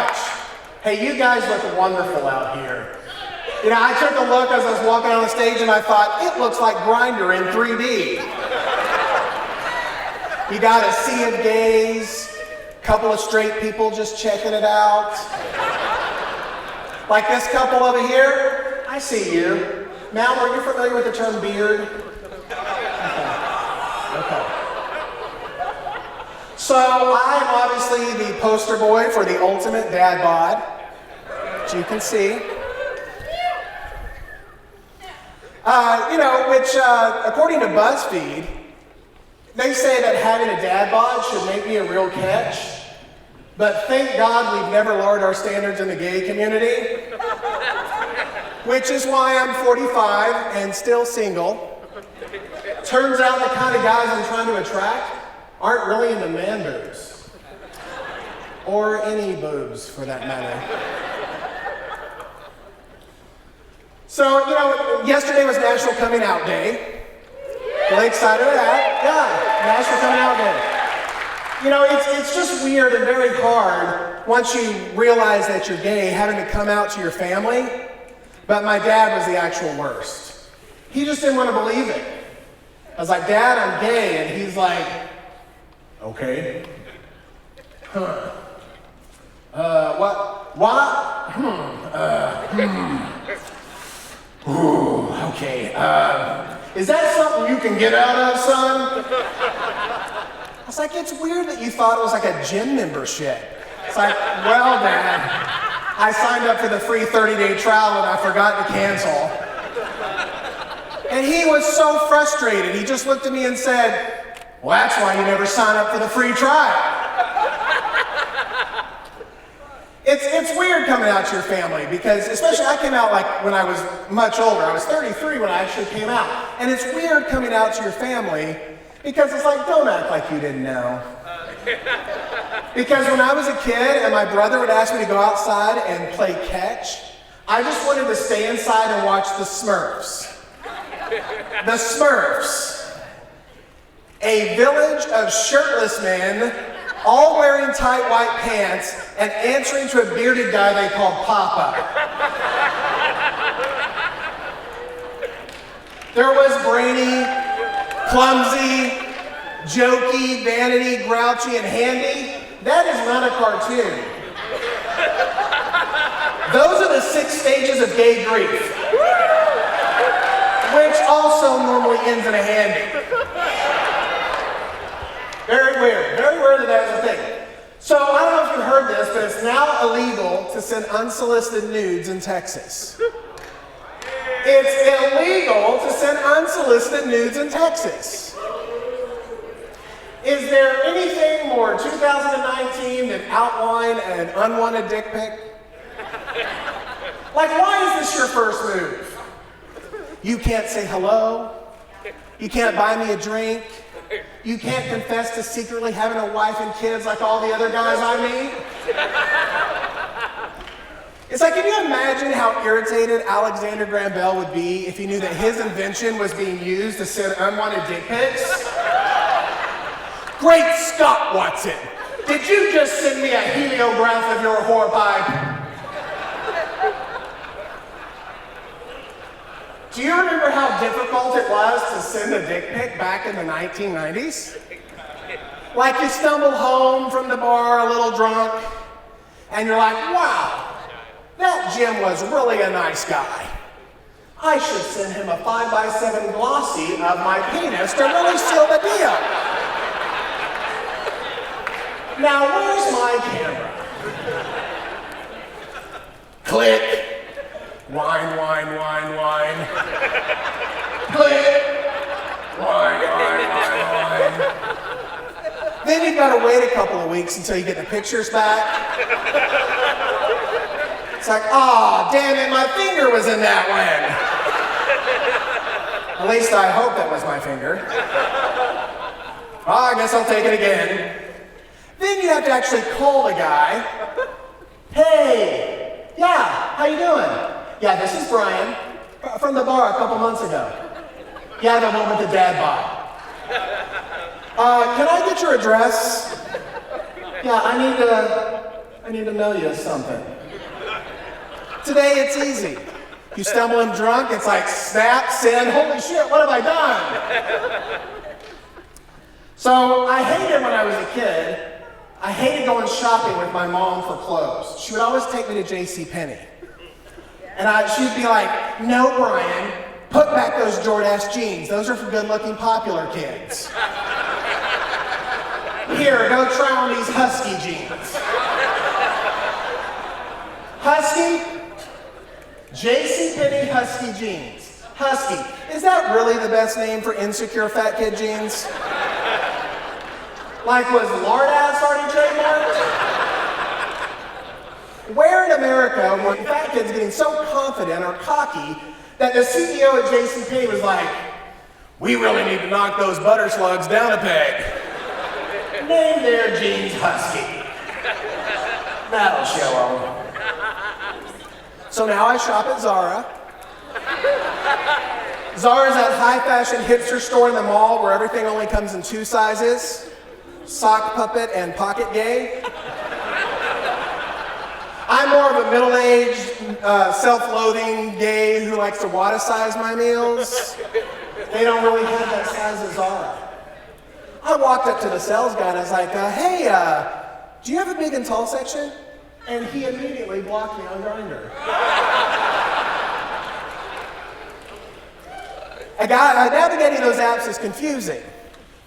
much. Hey, you guys look wonderful out here. You know, I took a look as I was walking on the stage and I thought, it looks like Grindr in 3D. You got a sea of gays, couple of straight people just checking it out. Like this couple over here, I see you. Ma'am, are you familiar with the term beard? Okay. So I'm obviously the poster boy for the ultimate dad bod, as you can see. Which according to BuzzFeed, they say that having a dad bod should make me a real catch. But thank God we've never lowered our standards in the gay community. Which is why I'm 45 and still single. Turns out the kind of guys I'm trying to attract aren't really into man boobs. Or any boobs, for that matter. So, yesterday was National Coming Out Day. Really excited for that. Yeah, National Coming Out Day. It's just weird and very hard once you realize that you're gay, having to come out to your family. But my dad was the actual worst. He just didn't want to believe it. I was like, Dad, I'm gay. And he's like, okay. Huh. What? Ooh, okay. Is that something you can get out of, son? I was like, it's weird that you thought it was like a gym membership. It's like, well, Dad, I signed up for the free 30-day trial and I forgot to cancel. And he was so frustrated. He just looked at me and said, well, that's why you never sign up for the free trial. It's weird coming out to your family because, especially I came out like when I was much older. I was 33 when I actually came out. And it's weird coming out to your family because it's like, don't act like you didn't know. Because when I was a kid and my brother would ask me to go outside and play catch, I just wanted to stay inside and watch the Smurfs. The Smurfs. A village of shirtless men, all wearing tight white pants and answering to a bearded guy they called Papa. There was brainy, clumsy, jokey, vanity, grouchy, and handy. That is not a cartoon. Those are the 6 stages of gay grief, which also normally ends in a handy. Very weird that that was a thing. So I don't know if you heard this, but it's now illegal to send unsolicited nudes in Texas. It's illegal to send unsolicited nudes in Texas. Is there anything more 2019 than outline an unwanted dick pic? Like, why is this your first move? You can't say hello. You can't buy me a drink. You can't confess to secretly having a wife and kids like all the other guys I meet. It's like, can you imagine how irritated Alexander Graham Bell would be if he knew that his invention was being used to send unwanted dick pics? Great Scott, Watson! Did you just send me a heliograph of your whore pipe? Do you remember how difficult it was to send a dick pic back in the 1990s? Like you stumble home from the bar a little drunk, and you're like, wow, that Jim was really a nice guy. I should send him a 5x7 glossy of my penis to really seal the deal. Now, where's my camera? Click. Wine, wine, wine, wine. Click. Wine, wine, wine, wine. Then you've got to wait a couple of weeks until you get the pictures back. It's like, oh, damn it, my finger was in that one. At least I hope that was my finger. Oh, I guess I'll take it again. Then you have to actually call the guy. Hey, yeah, how you doing? Yeah, this is Brian from the bar a couple months ago. Yeah, the one with the dad bod. Can I get your address? Yeah, I I need to know you something. Today, it's easy. You stumble in drunk, it's like snap, send, holy shit, what have I done? So I hated when I was a kid, I hated going shopping with my mom for clothes. She would always take me to JCPenney. And she'd be like, no, Brian, put back those Jordache jeans. Those are for good-looking popular kids. Here, go try on these Husky jeans. Husky? JCPenney Husky jeans. Husky. Is that really the best name for insecure fat kid jeans? Like, was Lardass already trademarked? Where in America were fat kids getting so confident or cocky that the CEO at JCPenney was like, we really need to knock those butter slugs down a peg. Name their jeans Husky. That'll show them. So now I shop at Zara. Zara's that high fashion hipster store in the mall where everything only comes in 2 sizes. Sock puppet and pocket gay. I'm more of a middle-aged, self-loathing gay who likes to wada-size my meals. They don't really have that size at Zara. I walked up to the sales guy and I was like, hey, do you have a big and tall section? And he immediately blocked me on Grindr. Navigating those apps is confusing.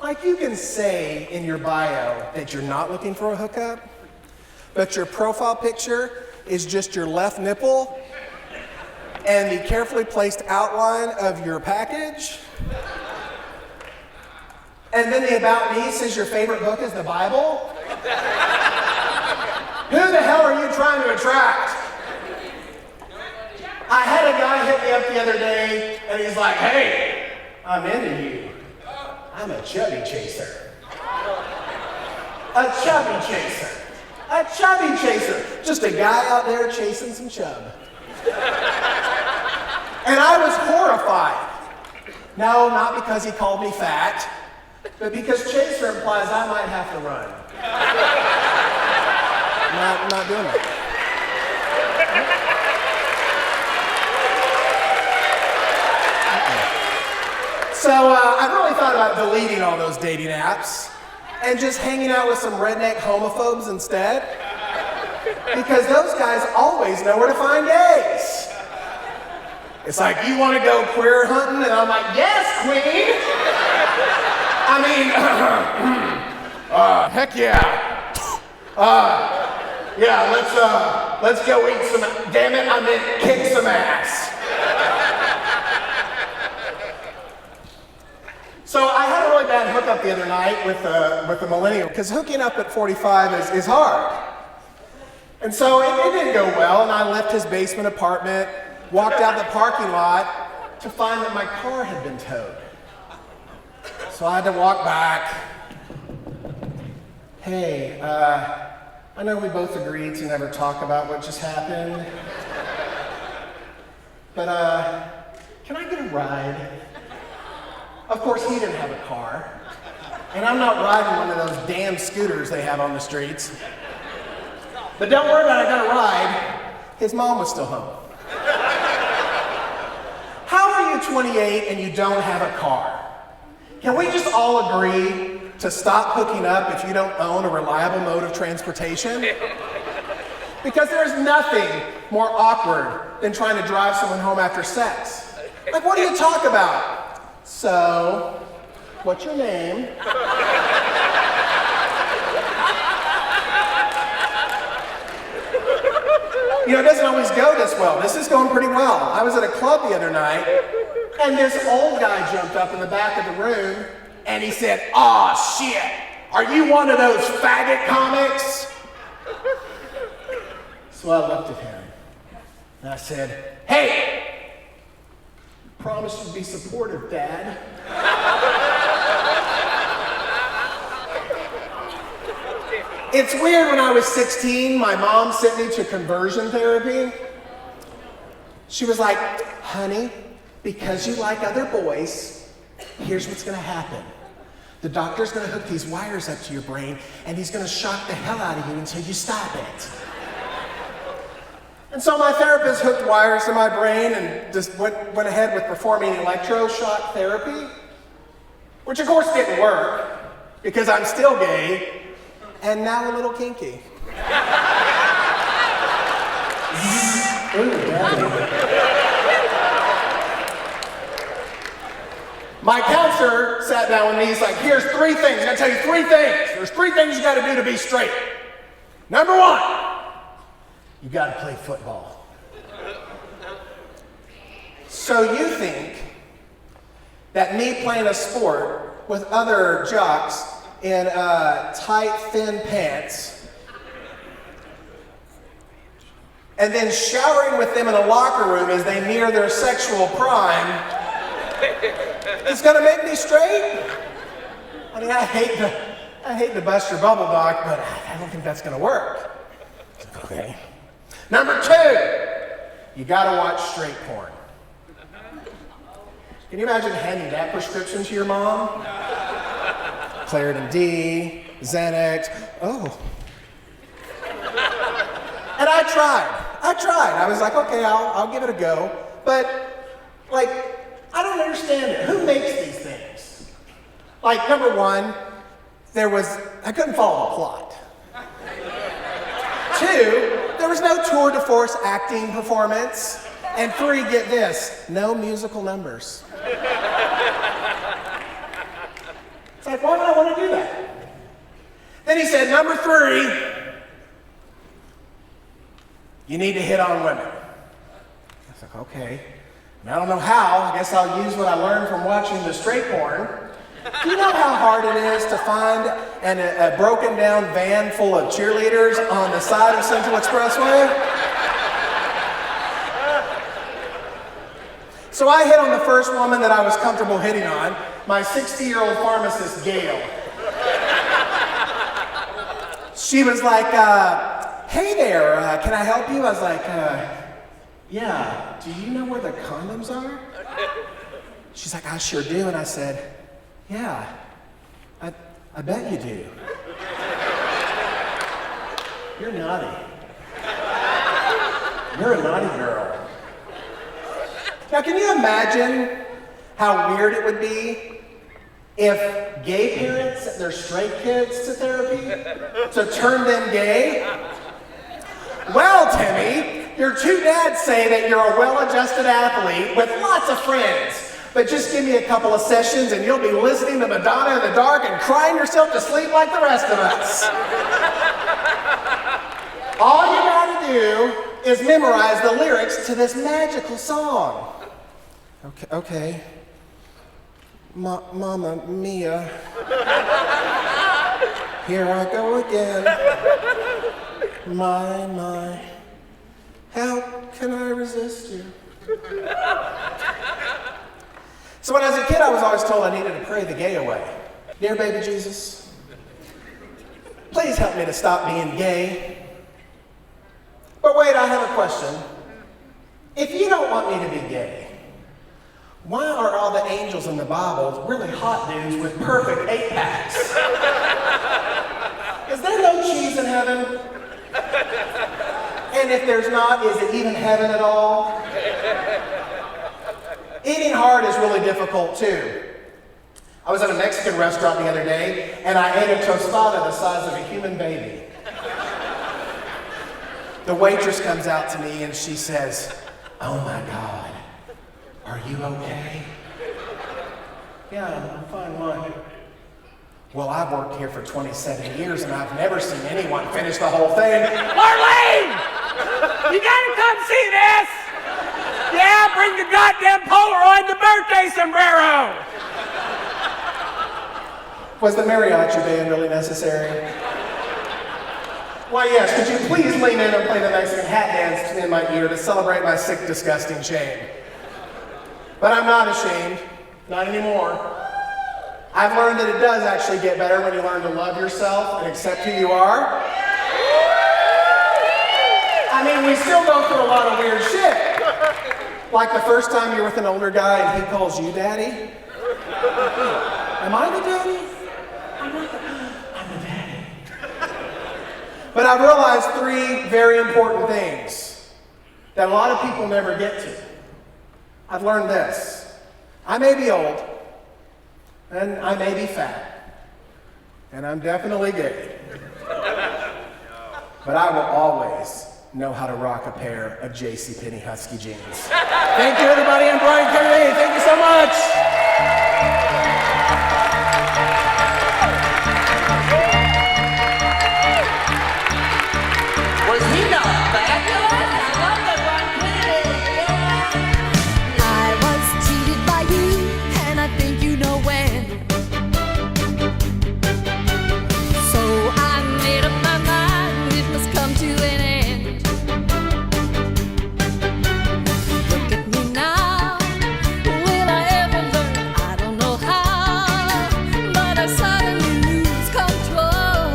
Like, you can say in your bio that you're not looking for a hookup, but your profile picture is just your left nipple and the carefully placed outline of your package. And then the About Me says your favorite book is the Bible. Who the hell are you trying to attract? I had a guy hit me up the other day and he's like, hey, I'm into you. I'm a chubby chaser. A chubby chaser. A chubby chaser. Just a guy out there chasing some chub. And I was horrified. No, not because he called me fat, but because chaser implies I might have to run. I'm not doing that. So I've really thought about deleting all those dating apps and just hanging out with some redneck homophobes instead. Because those guys always know where to find gays. It's like, you want to go queer hunting? And I'm like, yes, queen! I mean, heck yeah. Yeah, let's go eat some, damn it, I meant kick some ass. So I had a really bad hookup the other night with a millennial, because hooking up at 45 is hard. And so it didn't go well, and I left his basement apartment, walked out the parking lot to find that my car had been towed. So I had to walk back. Hey, I know we both agreed to never talk about what just happened, but can I get a ride? Of course, he didn't have a car, and I'm not riding one of those damn scooters they have on the streets. But don't worry about it, I got a ride. His mom was still home. How are you 28 and you don't have a car? Can we just all agree to stop hooking up if you don't own a reliable mode of transportation? Because there's nothing more awkward than trying to drive someone home after sex. Like, what do you talk about? So, what's your name? You know, it doesn't always go this well. This is going pretty well. I was at a club the other night, and this old guy jumped up in the back of the room, and he said, "Aw, shit, are you one of those faggot comics?" So I looked at him, and I said, "Hey, promise you'd be supportive, Dad." It's weird, when I was 16, my mom sent me to conversion therapy. She was like, "Honey, because you like other boys, here's what's gonna happen. The doctor's gonna hook these wires up to your brain, and he's gonna shock the hell out of you until you stop it." And so my therapist hooked wires to my brain and just went ahead with performing electroshock therapy, which of course didn't work because I'm still gay and now a little kinky. Ooh, my counselor sat down with me. He's like, here's 3 things. I'm going to tell you 3 things. There's 3 things you got to do to be straight. Number 1, you got to play football. So you think that me playing a sport with other jocks in tight, thin pants and then showering with them in a locker room as they near their sexual prime is going to make me straight? I mean, I hate to bust your bubble, Doc, but I don't think that's going to work. Okay. Number 2, you got to watch straight porn. Can you imagine handing that prescription to your mom? Claritin D, Xanax, oh. And I tried. I was like, okay, I'll give it a go. But, like, I don't understand it. Who makes these things? Like, number 1, I couldn't follow the plot. 2, there was no tour de force acting performance. And 3, get this, no musical numbers. It's like, why would I want to do that? Then he said, number 3, you need to hit on women. I was like, okay. And I don't know how. I guess I'll use what I learned from watching the straight porn. Do you know how hard it is to find a broken down van full of cheerleaders on the side of Central Expressway? So I hit on the first woman that I was comfortable hitting on, my 60-year-old pharmacist, Gail. She was like, hey there, can I help you? I was like, yeah, do you know where the condoms are? She's like, I sure do. And I said, yeah, I bet you do. You're naughty. You're a naughty girl. Now, can you imagine how weird it would be if gay parents sent their straight kids to therapy to turn them gay? Well, Timmy, your 2 dads say that you're a well-adjusted athlete with lots of friends, but just give me a couple of sessions and you'll be listening to Madonna in the dark and crying yourself to sleep like the rest of us. All you gotta do is memorize the lyrics to this magical song. Okay. Mamma mia. Here I go again. My. How can I resist you? So when I was a kid, I was always told I needed to pray the gay away. Dear baby Jesus, please help me to stop being gay. But wait, I have a question. If you don't want me to be gay, why are all the angels in the Bible really hot dudes with perfect 8-packs? Is there no cheese in heaven? And if there's not, is it even heaven at all? Eating hard is really difficult too. I was at a Mexican restaurant the other day and I ate a tostada the size of a human baby. The waitress comes out to me and she says, oh my God, are you okay? Yeah, I'm fine, why? Well, I've worked here for 27 years and I've never seen anyone finish the whole thing. Marlene! You gotta come see this! Yeah, bring the goddamn Polaroid, the birthday sombrero! Was the mariachi band really necessary? Why, yes, could you please lean in and play the Mexican hat dance in my ear to celebrate my sick, disgusting shame? But I'm not ashamed, not anymore. I've learned that it does actually get better when you learn to love yourself and accept who you are. I mean, we still go through a lot of weird shit. Like the first time you're with an older guy and he calls you daddy. Am I the daddy? I'm the daddy. But I've realized 3 very important things. that a lot of people never get to. I've learned this. I may be old, and I may be fat, and I'm definitely gay. But I will always know how to rock a pair of JCPenney Husky jeans. Thank you, everybody. I'm Brian Kennedy. Thank you so much. Was he not fabulous? I love that Brian Kennedy. Yeah. I was cheated by you, and I think you know when. So I made up my mind, it must come to an end. Look at me now, will I ever learn? I don't know how, but I suddenly lose control.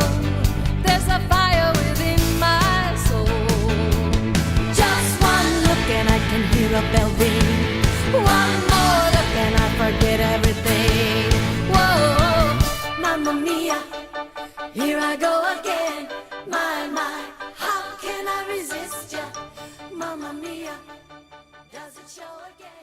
There's a fire within my soul. Just one look and I can hear a bell ring. One more look and I forget everything. Whoa, mamma mia, here I go again. My, how can I resist ya? Mamma mia, does it show again?